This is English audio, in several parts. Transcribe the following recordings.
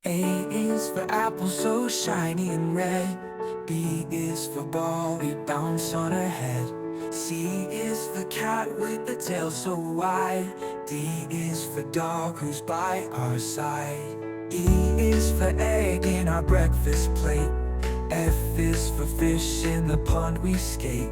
A is for apple so shiny and red. B is for ball, we bounce on her head. C is for cat with the tail so wide. D is for dog who's by our side. E is for egg in our breakfast plate. F is for fish in the pond we skate.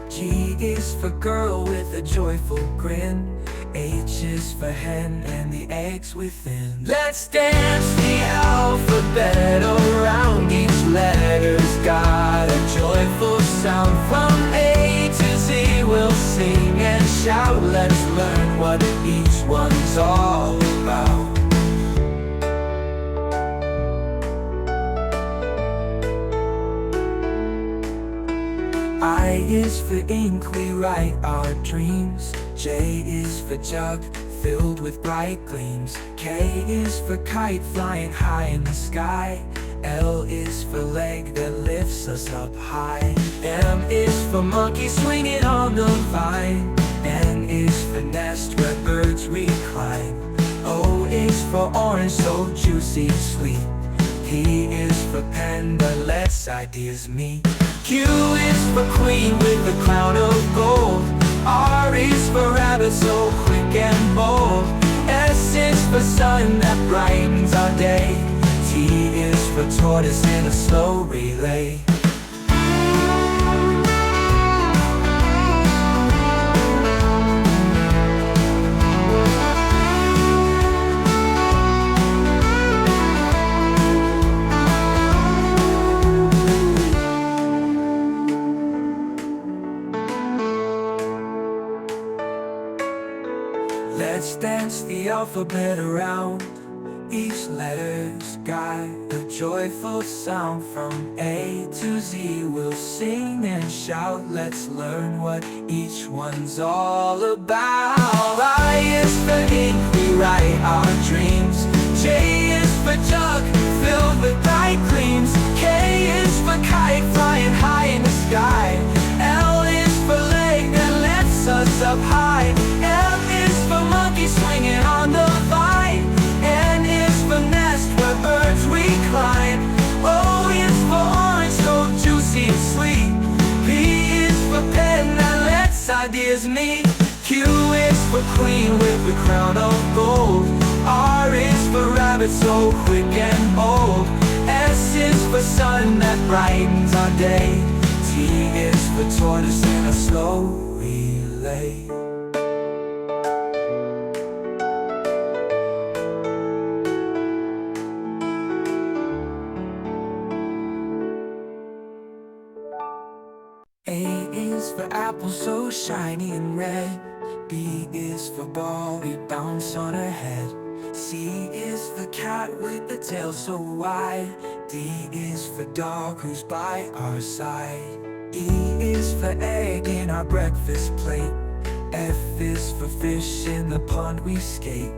G is for girl with a joyful grin. H is for hen and the eggs within. Let's dance the alphabet around. Each letter's got a joyful sound. From A to Z we'll sing and shout. Let's learn what each one's all about. I is for ink, we write our dreams. J is for jug, filled with bright gleams. K is for kite, flying high in the sky. L is for leg that lifts us up high. M is for monkey, swinging on the vine. N is for nest, where birds recline. O is for orange, so juicy and sweet. P is for pen that lets ideas meet. Q is for queen with a crown of gold. R is for rabbit, so quick and bold. S is for sun that brightens our day. T is for tortoise in a slow relay. Let's dance the alphabet around. Each letter's got a joyful sound. From A to Z we'll sing and shout. Let's learn what each one's all about. I is for ink, we write our dreams. J is for jug, filled with bright gleams. K is for kite, flying high in the sky. L is for leg that lifts us up high. M is for monkey, swinging on the vine. N is for nest, where birds recline. O is for orange, so juicy and sweet. P is for pen that lets ideas meet. Q is for queen with a crown of gold. R is for rabbit, so quick and bold. S is for sun that brightens our day. T is for tortoise in a slow relay. A is for apple so shiny and red. B is for ball, we bounce on her head. C is for cat with the tail so wide. D is for dog who's by our side. E is for egg in our breakfast plate. F is for fish in the pond we skate.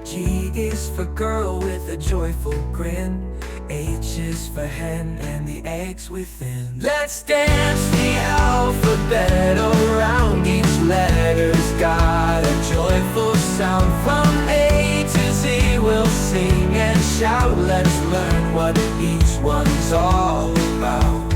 G is for girl with a joyful grin. H is for hen and the eggs within. Let's dance the alphabet around. Each letter's got a joyful sound. From A to Z we'll sing and shout. Let's learn what each one's all about.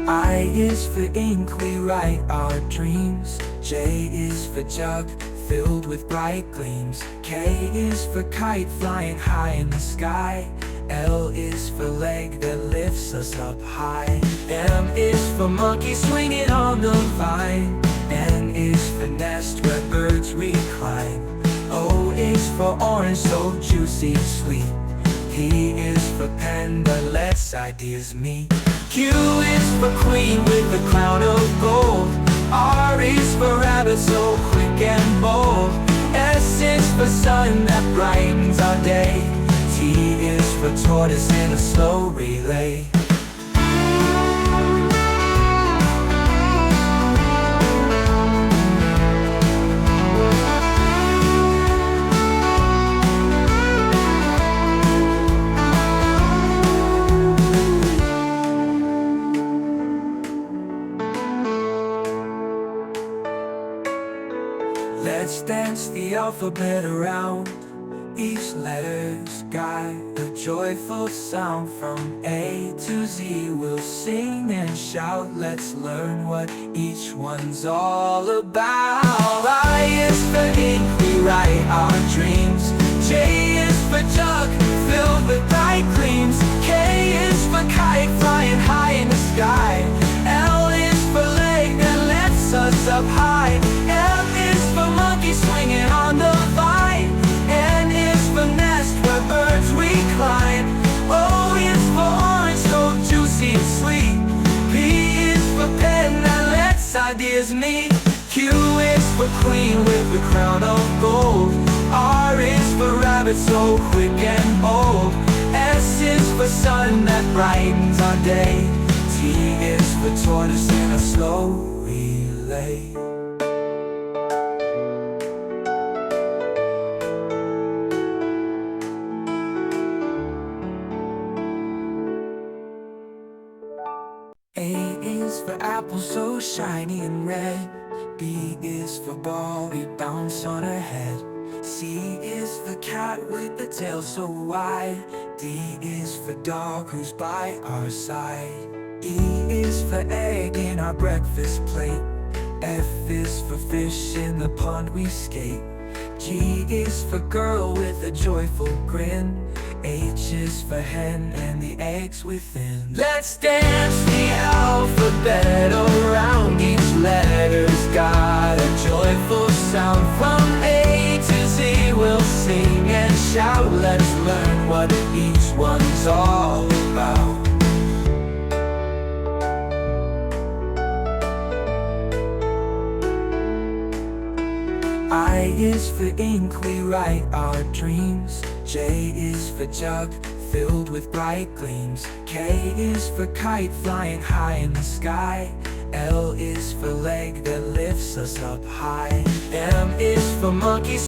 I is for ink, we write our dreams. J is for jug, filled with bright gleams. K is for kite, flying high in the sky. L is for leg that lifts us up high. M is for monkey, swinging on the vine. N is for nest, where birds recline. O is for orange, so juicy and sweet. P is for pen that lets ideas meet. Q is for queen with a crown of gold. R is for rabbit, so quick and bold. S is for sun that brightens our day. T is for tortoise in a slow relay. Let's dance the alphabet around. Each letter's got a joyful sound. From A to Z we'll sing and shout. Let's learn what each one's all about. I is for ink, we write our dreams. J is for jug, filled with bright gleams. K is for kite, flying high in the sky. L is for leg that lifts us up high. M is for monkey swinging on the vine. N is for nest where birds recline. O is for orange, so juicy and sweet. P is for pen that lets ideas meet. Q is for queen with a crown of gold. R is for rabbit, so quick and bold. S is for sun that brightens our day. T is for tortoise in a slow relay. A is for apple, so shiny and red. B is for ball, we bounce on her head. C is for cat with the tail so wide. D is for dog who's by our side. E is for egg in our breakfast plate. F is for fish in the pond we skate. G is for girl with a joyful grin. H is for hen and the eggs within. Let's dance the alphabet around. Each letter's got a joyful sound. From A to Z we'll sing and shout. Let's learn what each one's all about. I is for ink, we write our dreams. J is for jug, filled with bright gleams. K is for kite, flying high in the sky. L is for leg that lifts us up high. M is for monkey